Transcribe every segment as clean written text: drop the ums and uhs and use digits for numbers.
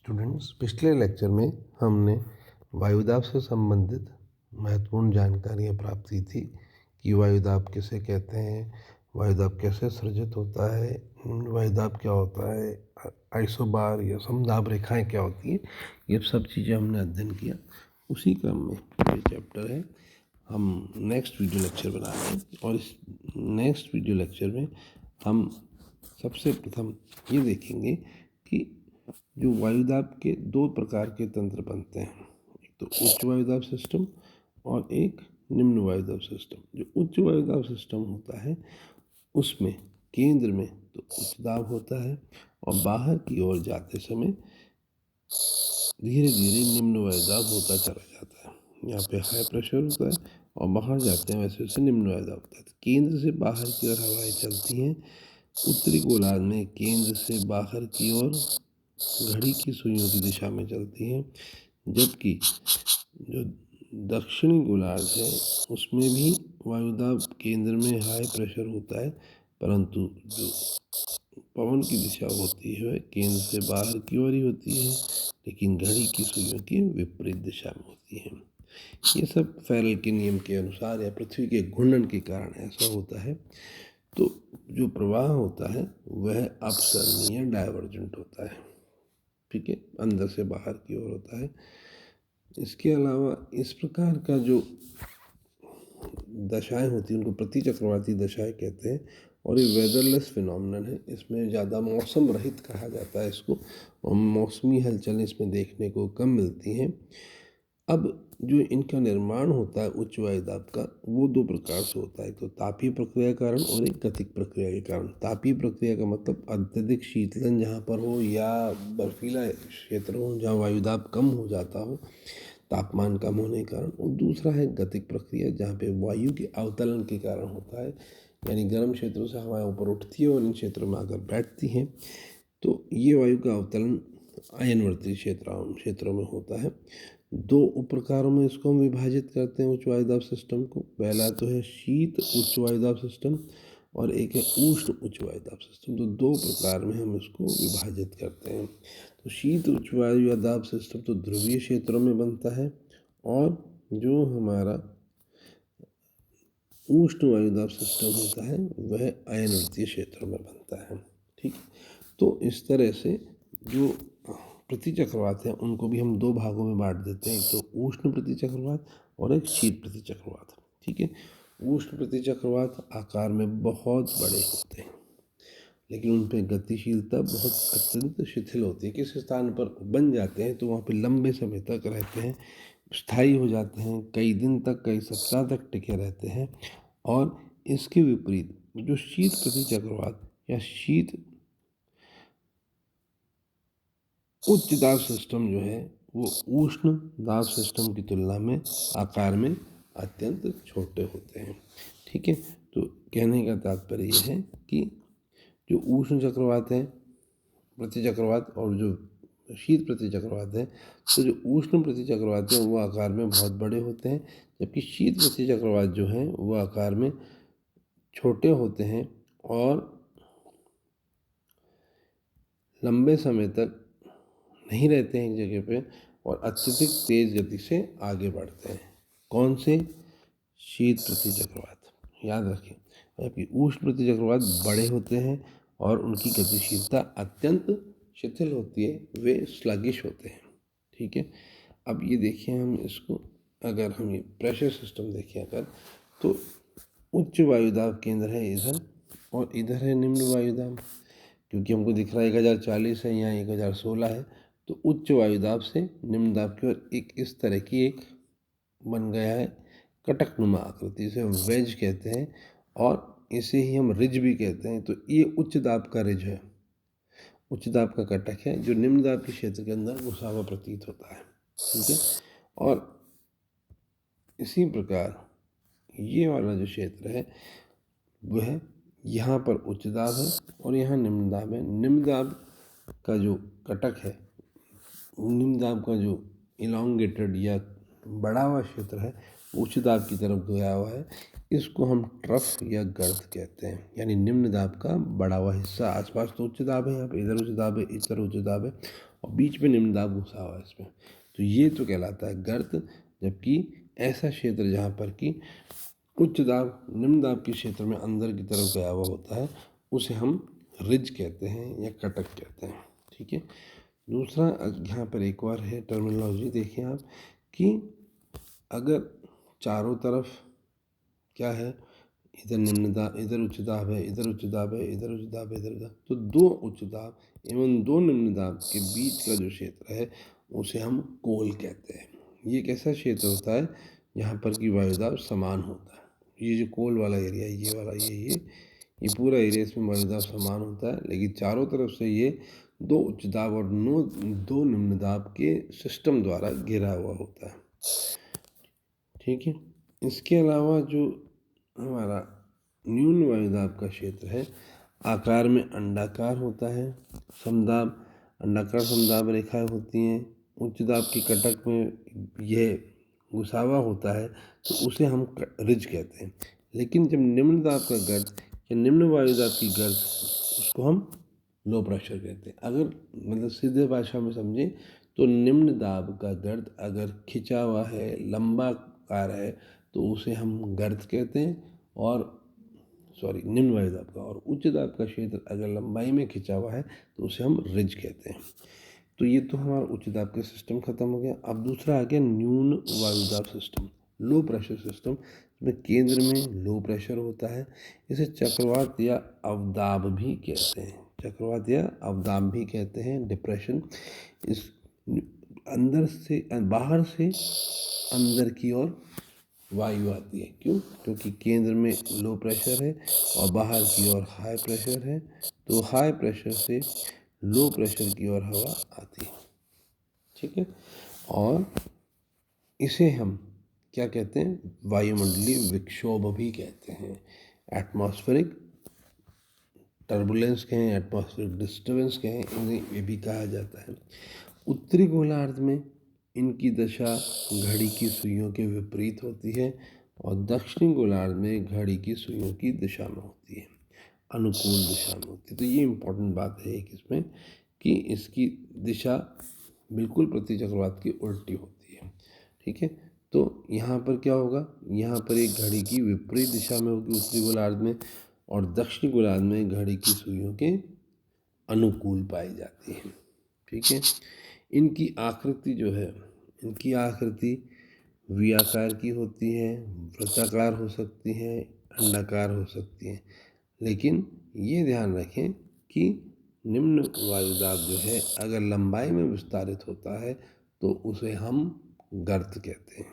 Students, पिछले lecture में हमने वायुदाब से संबंधित महत्वपूर्ण जानकारियाँ प्राप्त की थी कि वायुदाब किसे कहते हैं, वायुदाब कैसे सृजित होता है, वायुदाब क्या होता है, आइसोबार या समदाब रेखाएं क्या होती हैं। ये सब चीज़ें हमने अध्ययन किया। उसी क्रम में ये चैप्टर है, हम नेक्स्ट वीडियो लेक्चर बना रहे हैं और इस नेक्स्ट वीडियो लेक्चर में हम सबसे प्रथम ये देखेंगे कि जो वायुदाब के दो प्रकार के तंत्र बनते हैं, एक तो उच्च वायुदाब सिस्टम और एक निम्न वायुदाब सिस्टम। जो उच्च वायुदाब सिस्टम होता है उसमें केंद्र में तो उच्च दाब होता है और बाहर की ओर जाते समय धीरे धीरे निम्न वायुदाब होता चला जाता है। यहाँ पे हाई प्रेशर होता है और बाहर जाते हैं वैसे वैसे निम्न वायुदाब होता है। तो केंद्र से बाहर की ओर हवाएं चलती हैं। उत्तरी गोलार्ध में केंद्र से बाहर की ओर घड़ी की सुइयों की दिशा में चलती हैं, जबकि जो दक्षिणी गोलार्ध है उसमें भी वायुदाब केंद्र में हाई प्रेशर होता है, परंतु जो पवन की दिशा होती है केंद्र से बाहर की ओर ही होती है, लेकिन घड़ी की सुइयों की विपरीत दिशा में होती है। ये सब फैरल के नियम के अनुसार या पृथ्वी के घूर्णन के कारण ऐसा होता है। तो जो प्रवाह होता है वह अपसरणीय डाइवर्जेंट होता है, ठीक है, अंदर से बाहर की ओर होता है। इसके अलावा इस प्रकार का जो दशाएं होती हैं उनको प्रतिचक्रवाती दशाएं कहते हैं और ये वेदरलेस फिनोमिनन है। इसमें ज़्यादा मौसम रहित कहा जाता है इसको, और मौसमी हलचलें इसमें देखने को कम मिलती हैं। अब जो इनका निर्माण होता है उच्च वायुदाब का, वो दो प्रकार से होता है, तो तापीय प्रक्रिया के कारण और एक गतिक प्रक्रिया के कारण। तापीय प्रक्रिया का मतलब अत्यधिक शीतलन जहाँ पर हो या बर्फीला क्षेत्र हो जहाँ वायुदाब कम हो जाता हो तापमान कम होने के कारण। और दूसरा है गतिक प्रक्रिया जहाँ पे वायु के अवतलन के कारण होता है, यानी गर्म क्षेत्रों से हवाएं ऊपर उठती है और इन क्षेत्रों में आकर बैठती हैं। तो ये वायु का अवतलन अयनवर्ती क्षेत्रों में होता है। दो उप प्रकारों में इसको हम विभाजित करते हैं उच्च वायुदाब सिस्टम को। पहला तो है शीत उच्च वायुदाब सिस्टम और एक है उष्ण उच्च वायुदाब सिस्टम। तो दो प्रकार में हम इसको विभाजित करते हैं। तो शीत उच्च वायुदाब सिस्टम तो ध्रुवीय क्षेत्रों में बनता है और जो हमारा उष्ण वायुदाब सिस्टम होता है वह अयनवर्तीय क्षेत्रों में बनता है, ठीक। तो इस तरह से जो प्रतिचक्रवात हैं उनको भी हम दो भागों में बांट देते हैं, एक तो उष्ण प्रतिचक्रवात और एक शीत प्रतिचक्रवात, ठीक है। उष्ण प्रतिचक्रवात आकार में बहुत बड़े होते हैं, लेकिन उन पर गतिशीलता बहुत अत्यंत शिथिल होती है। किस स्थान पर बन जाते हैं तो वहाँ पे लंबे समय तक रहते हैं, स्थायी हो जाते हैं, कई दिन तक कई सप्ताह तक टिके रहते हैं। और इसके विपरीत जो शीत प्रतिचक्रवात या शीत उच्च दाब सिस्टम जो है वो उष्ण दाब सिस्टम की तुलना में आकार में अत्यंत छोटे होते हैं, ठीक है। तो कहने का तात्पर्य यह है कि जो उष्ण चक्रवात है प्रतिचक्रवात और जो शीत प्रतिचक्रवात है, तो जो उष्ण प्रतिचक्रवात है वो आकार में बहुत बड़े होते हैं, जबकि शीत प्रतिचक्रवात जो हैं वो आकार में छोटे होते हैं और लंबे समय तक नहीं रहते हैं एक जगह पे और अत्यधिक तेज गति से आगे बढ़ते हैं। कौन से? शीत प्रतिचक्रवात, याद रखें। जबकि उष्ण प्रतिचक्रवात बड़े होते हैं और उनकी गतिशीलता अत्यंत शिथिल होती है, वे स्लगिश होते हैं, ठीक है। अब ये देखिए, हम इसको अगर हम ये प्रेशर सिस्टम देखें अगर, तो उच्च वायुदाब केंद्र है इधर और इधर है निम्न वायुदाब। क्योंकि हमको दिख रहा है 1040 है, यहाँ 1016 है, तो उच्च वायुदाब से निम्न दाब की ओर एक इस तरह की एक बन गया है कटकनुमा आकृति, इसे हम वेज कहते हैं और इसे ही हम रिज भी कहते हैं। तो ये उच्च दाब का रिज है, उच्च दाब का कटक है जो निम्न दाब के क्षेत्र के अंदर घुसा हुआ प्रतीत होता है, ठीक है। और इसी प्रकार ये वाला जो क्षेत्र है वह यहाँ पर उच्च दाब है और यहाँ निम्न दाब है। निम्न दाब का जो कटक है, निम्न दाब का जो इलांगेटेड या बड़ा हुआ क्षेत्र है उच्च दाब की तरफ गया हुआ है, इसको हम ट्रफ या गर्त कहते हैं। यानी निम्न दाब का बढ़ा हुआ हिस्सा, आसपास तो उच्च दाब है, यहाँ पे इधर उच्च दाब है, इधर उच्च दाब है और बीच में निम्न दाब घुसा हुआ है इसमें, तो ये तो कहलाता है गर्त। जबकि ऐसा क्षेत्र जहाँ पर कि उच्च दाब निम्न दाब के क्षेत्र में अंदर की तरफ गया हुआ होता है, उसे हम रिज कहते हैं या कटक कहते हैं। ठीक है। दूसरा यहाँ पर एक और है टर्मिनोलॉजी, देखिए आप कि अगर चारों तरफ क्या है, इधर निम्न दाब, इधर उच्च दाब है, इधर उच्च दाब है, इधर उच्च दाब है, इधर उच्च दाब, तो दो उच्च दाब एवं दो निम्न दाब के बीच का जो क्षेत्र है उसे हम कोल कहते हैं। ये एक ऐसा क्षेत्र होता है यहाँ पर कि वायुदाब समान होता है। ये जो कोल वाला एरिया, ये वाला, ये पूरा एरिया, इसमें वायुदाब समान होता है, लेकिन चारों तरफ से ये दो उच्च दाब और दो निम्न दाब के सिस्टम द्वारा घिरा हुआ होता है। ठीक है। इसके अलावा जो हमारा न्यून वायुदाब का क्षेत्र है, आकार में अंडाकार होता है, समदाब अंडाकार समदाब रेखाएं होती हैं, उच्च दाब की कटक में यह घुसावा होता है, तो उसे हम रिज कहते हैं। लेकिन जब निम्न दाब का गर्त या निम्न वायुदाब की गर्त, उसको हम लो प्रेशर कहते हैं। अगर मतलब सीधे भाषा में समझें तो निम्न दाब का गर्त अगर खिंचा हुआ है, लंबा कार है, तो उसे हम गर्त कहते हैं, और निम्न वायुदाब का। और उच्च दाब का क्षेत्र अगर लंबाई में खिंचा हुआ है तो उसे हम रिज कहते हैं। तो ये तो हमारा उच्च दाब का सिस्टम खत्म हो गया। अब दूसरा आ गया न्यून वायुदाब सिस्टम, लो प्रेशर सिस्टम, जिसमें केंद्र में लो प्रेशर होता है। इसे चक्रवात या अवदाब भी कहते हैं, चक्रवात या अवदाब भी कहते हैं, डिप्रेशन। इस अंदर से बाहर से अंदर की ओर वायु आती है। क्यों? क्योंकि केंद्र में लो प्रेशर है और बाहर की ओर हाई प्रेशर है, तो हाई प्रेशर से लो प्रेशर की ओर हवा आती है। ठीक है। और इसे हम क्या कहते हैं, वायुमंडलीय विक्षोभ भी कहते हैं। एटमॉस्फेरिक टर्बुलेंस कहें, एटमॉस्फेरिक डिस्टर्बेंस कहें, इन्हें ये भी कहा जाता है। उत्तरी गोलार्ध में इनकी दशा घड़ी की सुइयों के विपरीत होती है और दक्षिणी गोलार्ध में घड़ी की सुइयों की दिशा में होती है, अनुकूल दिशा में होती है। तो ये इम्पोर्टेंट बात है एक इसमें कि इसकी दिशा बिल्कुल प्रति चक्रवात की उल्टी होती है। ठीक है। तो यहाँ पर क्या होगा, यहाँ पर एक घड़ी की विपरीत दिशा में होगी उत्तरी गोलार्ध में, और दक्षिणी गोलार्ध में घड़ी की सुइयों के अनुकूल पाई जाती है। ठीक है। इनकी आकृति जो है, इनकी आकृति वी आकार की होती है, वृत्ताकार हो सकती है, अंडाकार हो सकती है। लेकिन ये ध्यान रखें कि निम्न वायुदाब जो है अगर लंबाई में विस्तारित होता है तो उसे हम गर्त कहते हैं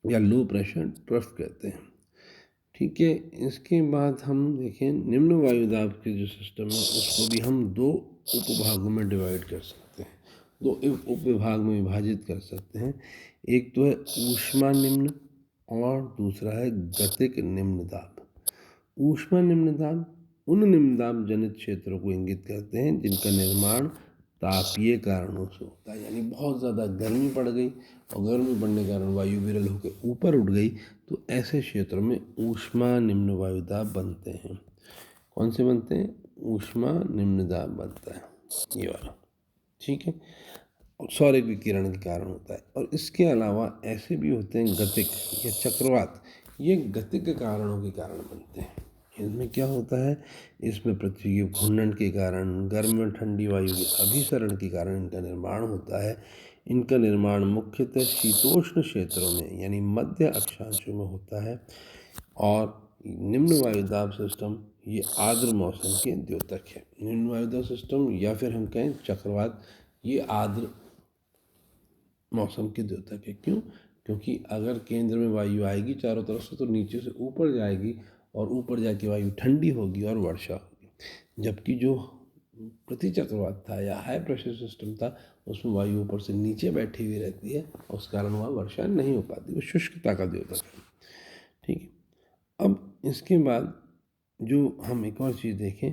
या लो प्रेशर ट्रफ कहते हैं। ठीक है। इसके बाद हम देखें निम्न वायुदाब के जो सिस्टम है उसको भी हम दो उपभागों में डिवाइड कर सकते हैं, दो उपविभाग में विभाजित कर सकते हैं। एक तो है ऊष्मा निम्न और दूसरा है गतिक निम्न दाब। ऊष्मा निम्न दाब उन निम्न दाब जनित क्षेत्रों को इंगित करते हैं जिनका निर्माण तापीय कारणों से होता है। यानी बहुत ज़्यादा गर्मी पड़ गई और गर्मी पड़ने के कारण वायु विरल होकर ऊपर उठ गई, तो ऐसे क्षेत्रों में ऊष्मा निम्न वायुदाब बनते हैं। कौन से बनते हैं? ऊष्मा निम्न दाब बनता है, ये वाला। ठीक है। और सौर विकिरण के कारण होता है। और इसके अलावा ऐसे भी होते हैं गतिक या चक्रवात, ये गतिक के कारणों के कारण बनते हैं। इनमें क्या होता है, इसमें पृथ्वी के घूर्णन के कारण, गर्म और ठंडी वायु के अभिसरण के कारण इनका निर्माण होता है। इनका निर्माण मुख्यतः शीतोष्ण क्षेत्रों में यानी मध्य अक्षांशों में होता है। और निम्न वायुदाब सिस्टम ये आर्द्र मौसम के द्योतक है। निम्न वायुदाब सिस्टम या फिर हम कहें चक्रवात, ये आर्द्र मौसम के द्योतक है। क्यों? क्योंकि अगर केंद्र में वायु आएगी चारों तरफ से, तो नीचे से ऊपर जाएगी और ऊपर जाके वायु ठंडी होगी और वर्षा होगी। जबकि जो प्रति चक्रवात था या हाई प्रेशर सिस्टम था, उसमें वायु ऊपर से नीचे बैठी हुई रहती है और उस कारण वहाँ वर्षा नहीं हो पाती, वो शुष्कता का द्योतक है। ठीक है। अब इसके बाद जो हम एक और चीज़ देखें,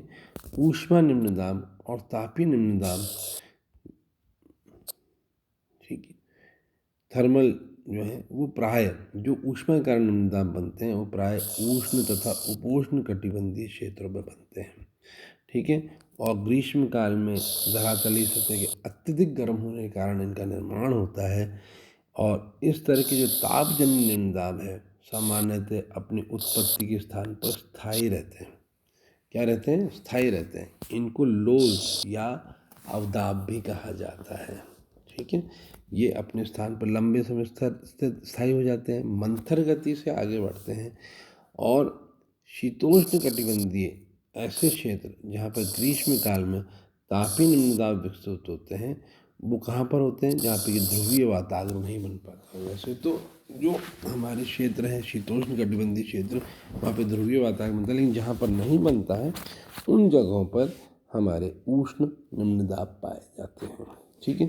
ऊष्मा निम्न दाब और तापीय निम्न दाब, ठीक है, थर्मल जो है वो प्राय जो ऊष्माकरण निम्नदाब बनते हैं वो प्राय उष्ण तथा उपोष्ण कटिबंधीय क्षेत्रों में बनते हैं। ठीक है। और ग्रीष्म काल में धरातलीय सतह के अत्यधिक गर्म होने के कारण इनका निर्माण होता है। और इस तरह के जो तापजन्य निम्नदाब है सामान्यतः अपनी उत्पत्ति के स्थान पर स्थायी रहते हैं। क्या रहते हैं? स्थायी रहते हैं। इनको लोज या अवदाब भी कहा जाता है। ठीक है। ये अपने स्थान पर लंबे समय स्थायी हो जाते हैं, मंथर गति से आगे बढ़ते हैं। और शीतोष्ण कटिबंधीय ऐसे क्षेत्र जहाँ पर ग्रीष्म काल में तापीय निम्नदाब विकसित होते हैं वो कहाँ पर होते हैं? जहाँ पे ध्रुवीय वातावरण नहीं बन पाता। वैसे तो जो हमारे क्षेत्र है शीतोष्ण कटिबंधीय क्षेत्र वहाँ पे ध्रुवीय वातावरण बनता है, लेकिन जहाँ पर नहीं बनता है उन जगहों पर हमारे उष्ण निम्नदाब पाए जाते हैं। ठीक है।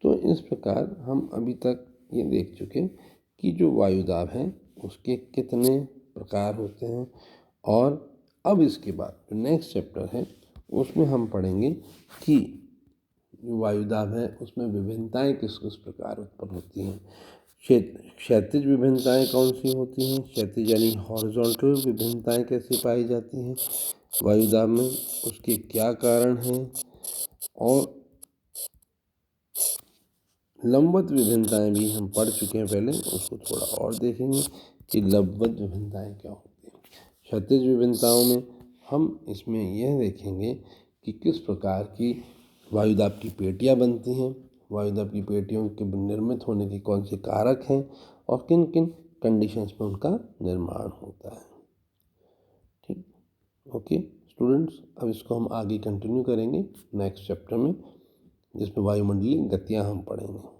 तो इस प्रकार हम अभी तक ये देख चुके कि जो वायुदाब है उसके कितने प्रकार होते हैं। और अब इसके बाद जो नेक्स्ट चैप्टर है उसमें हम पढ़ेंगे कि जो वायुदाब है उसमें विभिन्नताएं किस किस प्रकार उत्पन्न होती हैं। क्षैतिज विभिन्नताएं कौन सी होती हैं? क्षैतिज यानी हॉरिजॉन्टल विभिन्नताएं कैसे पाई जाती हैं वायुदाब में, उसके क्या कारण हैं। और लंबवत विभिन्नताएं भी हम पढ़ चुके हैं पहले, उसको थोड़ा और देखेंगे कि लंबवत विभिन्नताएं क्या होती हैं। क्षैतिज विभिन्नताओं में हम इसमें यह देखेंगे कि किस प्रकार की वायुदाब की पेटियाँ बनती हैं, वायुदाब की पेटियों के निर्मित होने के कौन से कारक हैं और किन किन कंडीशंस में उनका निर्माण होता है। ठीक। ओके स्टूडेंट्स, अब इसको हम आगे कंटिन्यू करेंगे नेक्स्ट चैप्टर में जिसमें वायुमंडलीय गतियाँ हम पढ़ेंगे।